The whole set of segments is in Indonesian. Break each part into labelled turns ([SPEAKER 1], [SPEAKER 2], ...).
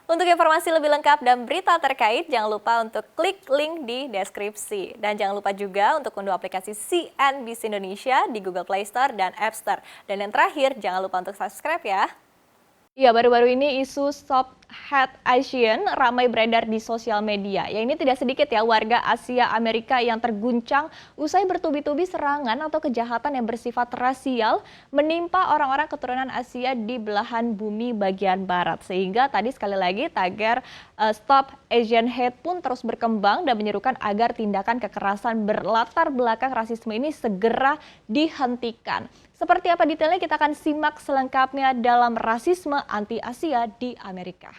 [SPEAKER 1] Untuk informasi lebih lengkap dan berita terkait, jangan lupa untuk klik link di deskripsi. Dan jangan lupa juga untuk unduh aplikasi CNBC Indonesia di Google Play Store dan App Store. Dan yang terakhir, jangan lupa untuk subscribe ya.
[SPEAKER 2] Ya, baru-baru ini isu Stop Hate Asian ramai beredar di sosial media. Ya, ini tidak sedikit ya warga Asia Amerika yang terguncang usai bertubi-tubi serangan atau kejahatan yang bersifat rasial menimpa orang-orang keturunan Asia di belahan bumi bagian barat. Sehingga tadi sekali lagi tagar Stop Asian Hate pun terus berkembang dan menyerukan agar tindakan kekerasan berlatar belakang rasisme ini segera dihentikan. Seperti apa detailnya kita akan simak selengkapnya dalam rasisme anti-Asia di Amerika.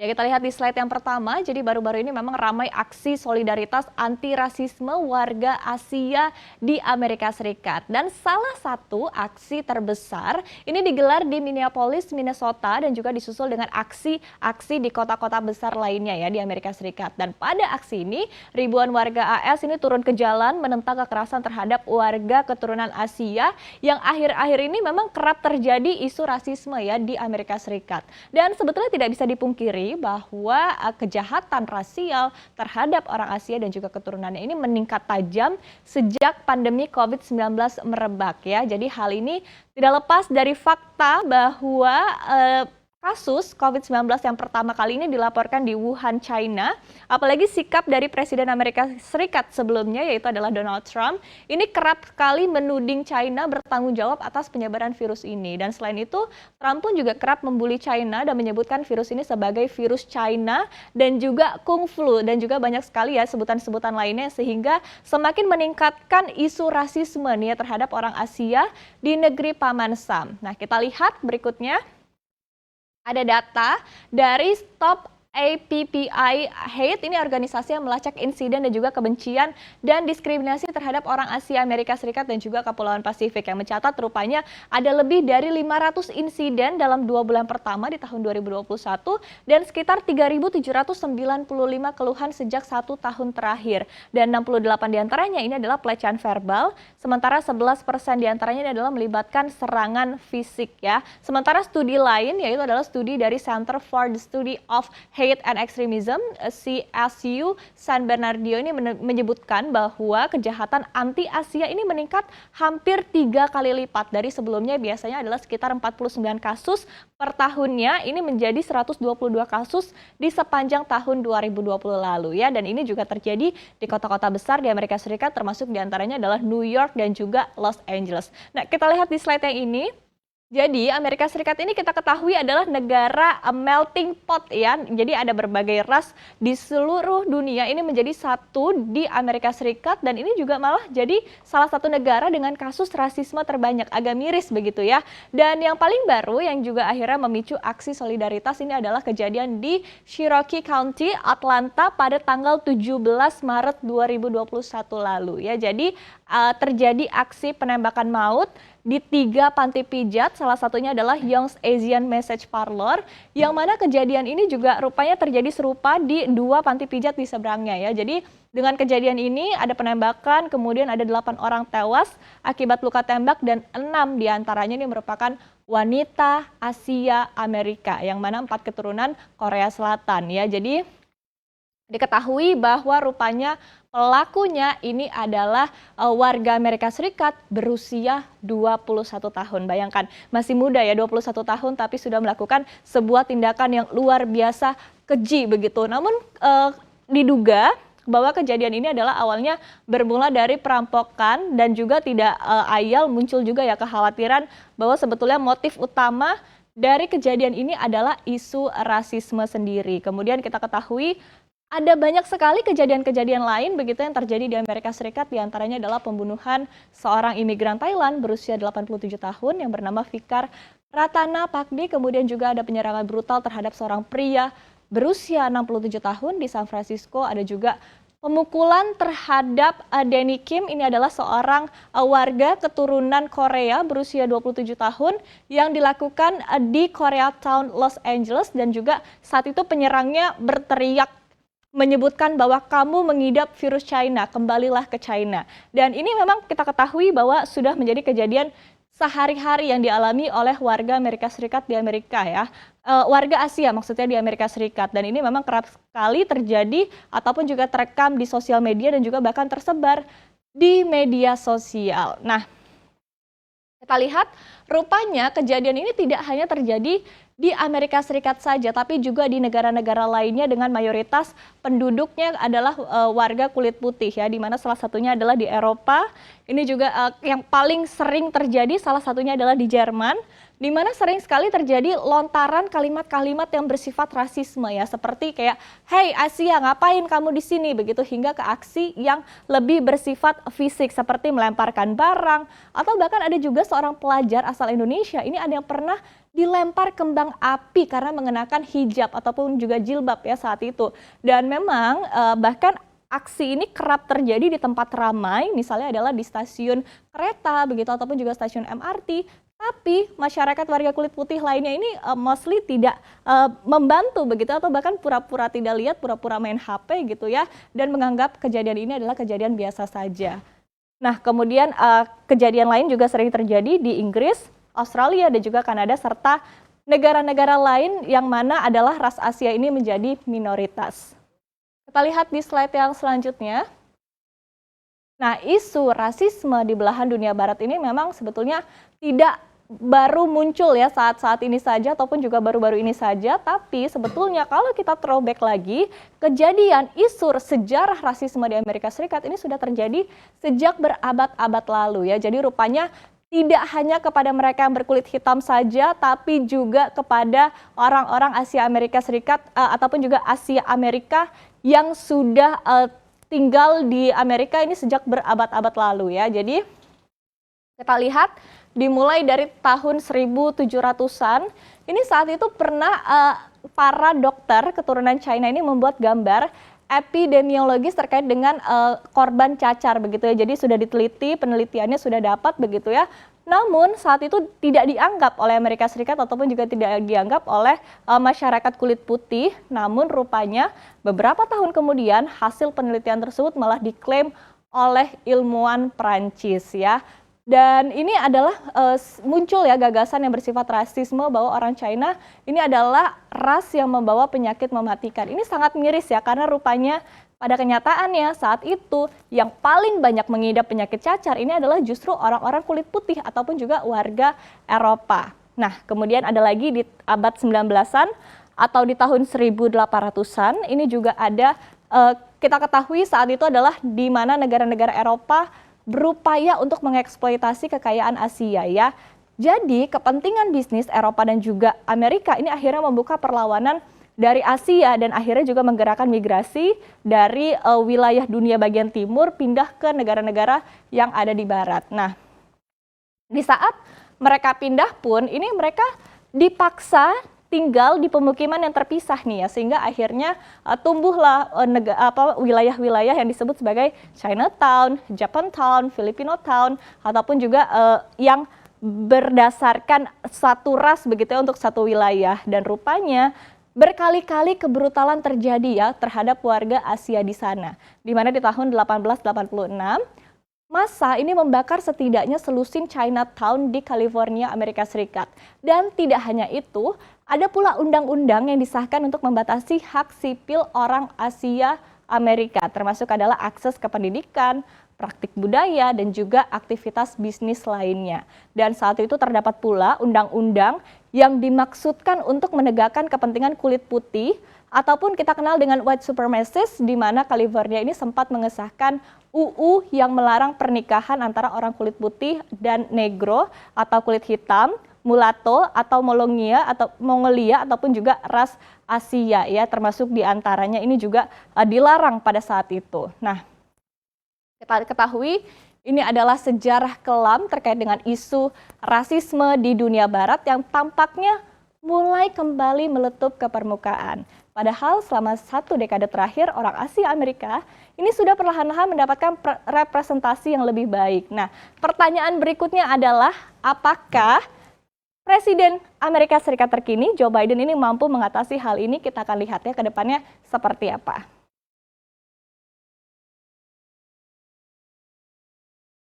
[SPEAKER 2] Ya, kita lihat di slide yang pertama, jadi baru-baru ini memang ramai aksi solidaritas anti-rasisme warga Asia di Amerika Serikat. Dan salah satu aksi terbesar ini digelar di Minneapolis, Minnesota dan juga disusul dengan aksi-aksi di kota-kota besar lainnya ya di Amerika Serikat. Dan pada aksi ini, ribuan warga AS ini turun ke jalan menentang kekerasan terhadap warga keturunan Asia yang akhir-akhir ini memang kerap terjadi isu rasisme ya di Amerika Serikat. Dan sebetulnya tidak bisa dipungkiri bahwa kejahatan rasial terhadap orang Asia dan juga keturunannya ini meningkat tajam sejak pandemi COVID-19 merebak ya. Jadi hal ini tidak lepas dari fakta bahwa kasus COVID-19 yang pertama kali ini dilaporkan di Wuhan, China. Apalagi sikap dari Presiden Amerika Serikat sebelumnya yaitu adalah Donald Trump. Ini kerap sekali menuding China bertanggung jawab atas penyebaran virus ini. Dan selain itu, Trump pun juga kerap membuli China dan menyebutkan virus ini sebagai virus China dan juga Kung Flu. Dan juga banyak sekali ya sebutan-sebutan lainnya sehingga semakin meningkatkan isu rasisme nih ya, terhadap orang Asia di negeri Paman Sam. Nah, kita lihat berikutnya. Ada data dari Stop APPI Hate, ini organisasi yang melacak insiden dan juga kebencian dan diskriminasi terhadap orang Asia Amerika Serikat dan juga Kepulauan Pasifik yang mencatat rupanya ada lebih dari 500 insiden dalam 2 bulan pertama di tahun 2021 dan sekitar 3.795 keluhan sejak 1 tahun terakhir. Dan 68 diantaranya ini adalah pelecehan verbal, sementara 11% diantaranya ini adalah melibatkan serangan fisik ya. Sementara studi lain yaitu adalah studi dari Center for the Study of Hate and Extremism, CSU San Bernardino ini menyebutkan bahwa kejahatan anti-Asia ini meningkat hampir 3 kali lipat dari sebelumnya biasanya adalah sekitar 49 kasus per tahunnya, ini menjadi 122 kasus di sepanjang tahun 2020 lalu ya. Dan ini juga terjadi di kota-kota besar di Amerika Serikat termasuk diantaranya adalah New York dan juga Los Angeles. Nah, kita lihat di slide yang ini. Jadi Amerika Serikat ini kita ketahui adalah negara melting pot ya. Jadi ada berbagai ras di seluruh dunia ini menjadi satu di Amerika Serikat dan ini juga malah jadi salah satu negara dengan kasus rasisme terbanyak. Agak miris begitu ya. Dan yang paling baru yang juga akhirnya memicu aksi solidaritas ini adalah kejadian di Cherokee County, Atlanta pada tanggal 17 Maret 2021 lalu ya. Jadi terjadi aksi penembakan maut di 3 panti pijat, salah satunya adalah Young's Asian Massage Parlor, yang mana kejadian ini juga rupanya terjadi serupa di 2 panti pijat di seberangnya ya. Jadi dengan kejadian ini ada penembakan, kemudian ada 8 orang tewas akibat luka tembak dan 6 diantaranya ini merupakan wanita Asia Amerika, yang mana 4 keturunan Korea Selatan ya. Jadi diketahui bahwa rupanya pelakunya ini adalah warga Amerika Serikat berusia 21 tahun. Bayangkan, masih muda ya 21 tahun tapi sudah melakukan sebuah tindakan yang luar biasa keji begitu. Namun diduga bahwa kejadian ini adalah awalnya bermula dari perampokan dan juga tidak ayal muncul juga ya kekhawatiran bahwa sebetulnya motif utama dari kejadian ini adalah isu rasisme sendiri. Kemudian kita ketahui ada banyak sekali kejadian-kejadian lain begitu yang terjadi di Amerika Serikat, diantaranya adalah pembunuhan seorang imigran Thailand berusia 87 tahun yang bernama Vikar Ratanapakdi, kemudian juga ada penyerangan brutal terhadap seorang pria berusia 67 tahun di San Francisco, ada juga pemukulan terhadap Danny Kim, ini adalah seorang warga keturunan Korea berusia 27 tahun yang dilakukan di Koreatown, Los Angeles dan juga saat itu penyerangnya berteriak menyebutkan bahwa kamu mengidap virus China, kembalilah ke China. Dan ini memang kita ketahui bahwa sudah menjadi kejadian sehari-hari yang dialami oleh warga Amerika Serikat di Amerika ya. Warga Asia maksudnya di Amerika Serikat, dan ini memang kerap sekali terjadi ataupun juga terekam di sosial media dan juga bahkan tersebar di media sosial. Nah, kita lihat rupanya kejadian ini tidak hanya terjadi di Amerika Serikat saja, tapi juga di negara-negara lainnya dengan mayoritas penduduknya adalah warga kulit putih ya, di mana salah satunya adalah di Eropa. Ini juga yang paling sering terjadi salah satunya adalah di Jerman, di mana sering sekali terjadi lontaran kalimat-kalimat yang bersifat rasisme ya, seperti kayak "Hey Asia, ngapain kamu di sini?" begitu, hingga ke aksi yang lebih bersifat fisik seperti melemparkan barang, atau bahkan ada juga seorang pelajar asal Indonesia ini ada yang pernah dilempar kembang api karena mengenakan hijab ataupun juga jilbab ya saat itu. Dan memang bahkan aksi ini kerap terjadi di tempat ramai, misalnya adalah di stasiun kereta begitu ataupun juga stasiun MRT. Tapi masyarakat warga kulit putih lainnya ini mostly tidak membantu begitu, atau bahkan pura-pura tidak lihat, pura-pura main HP gitu ya, dan menganggap kejadian ini adalah kejadian biasa saja. Nah, kemudian kejadian lain juga sering terjadi di Inggris, Australia, dan juga Kanada, serta negara-negara lain yang mana adalah ras Asia ini menjadi minoritas. Kita lihat di slide yang selanjutnya. Nah, isu rasisme di belahan dunia barat ini memang sebetulnya tidak baru muncul ya saat-saat ini saja ataupun juga baru-baru ini saja, tapi sebetulnya kalau kita throwback lagi, kejadian isu sejarah rasisme di Amerika Serikat ini sudah terjadi sejak berabad-abad lalu ya. Jadi rupanya tidak hanya kepada mereka yang berkulit hitam saja, tapi juga kepada orang-orang Asia Amerika Serikat ataupun juga Asia Amerika yang sudah tinggal di Amerika ini sejak berabad-abad lalu ya. Jadi kita lihat dimulai dari tahun 1700-an, ini saat itu pernah para dokter keturunan China ini membuat gambar epidemiologis terkait dengan korban cacar begitu ya. Jadi sudah diteliti, penelitiannya sudah dapat begitu ya. Namun saat itu tidak dianggap oleh Amerika Serikat ataupun juga tidak dianggap oleh masyarakat kulit putih. Namun rupanya beberapa tahun kemudian hasil penelitian tersebut malah diklaim oleh ilmuwan Prancis ya. Dan ini adalah muncul ya gagasan yang bersifat rasisme bahwa orang China ini adalah ras yang membawa penyakit mematikan. Ini sangat miris ya, karena rupanya pada kenyataannya saat itu yang paling banyak mengidap penyakit cacar ini adalah justru orang-orang kulit putih ataupun juga warga Eropa. Nah, kemudian ada lagi di abad 19-an atau di tahun 1800-an, ini juga ada kita ketahui saat itu adalah di mana negara-negara Eropa berupaya untuk mengeksploitasi kekayaan Asia ya. Jadi kepentingan bisnis Eropa dan juga Amerika ini akhirnya membuka perlawanan dari Asia dan akhirnya juga menggerakkan migrasi dari wilayah dunia bagian timur pindah ke negara-negara yang ada di barat. Nah, di saat mereka pindah pun ini mereka dipaksa tinggal di pemukiman yang terpisah nih ya, sehingga akhirnya tumbuhlah wilayah-wilayah yang disebut sebagai Chinatown, Japantown, Filipinotown, ataupun juga yang berdasarkan satu ras begitu ya untuk satu wilayah. Dan rupanya berkali-kali kebrutalan terjadi ya terhadap warga Asia di sana, di mana di tahun 1886 massa ini membakar setidaknya selusin Chinatown di California, Amerika Serikat. Dan tidak hanya itu, ada pula undang-undang yang disahkan untuk membatasi hak sipil orang Asia Amerika, termasuk adalah akses ke pendidikan, praktik budaya, dan juga aktivitas bisnis lainnya. Dan saat itu terdapat pula undang-undang yang dimaksudkan untuk menegakkan kepentingan kulit putih, ataupun kita kenal dengan white supremacist, di mana California ini sempat mengesahkan UU yang melarang pernikahan antara orang kulit putih dan negro atau kulit hitam, mulatto atau Mongolia ataupun juga ras Asia ya, termasuk diantaranya ini juga dilarang pada saat itu. Nah, kita ketahui ini adalah sejarah kelam terkait dengan isu rasisme di dunia barat yang tampaknya mulai kembali meletup ke permukaan. Padahal selama 1 dekade terakhir orang Asia Amerika ini sudah perlahan-lahan mendapatkan representasi yang lebih baik. Nah, pertanyaan berikutnya adalah apakah Presiden Amerika Serikat terkini Joe Biden ini mampu mengatasi hal ini? Kita akan lihat ya ke depannya seperti apa.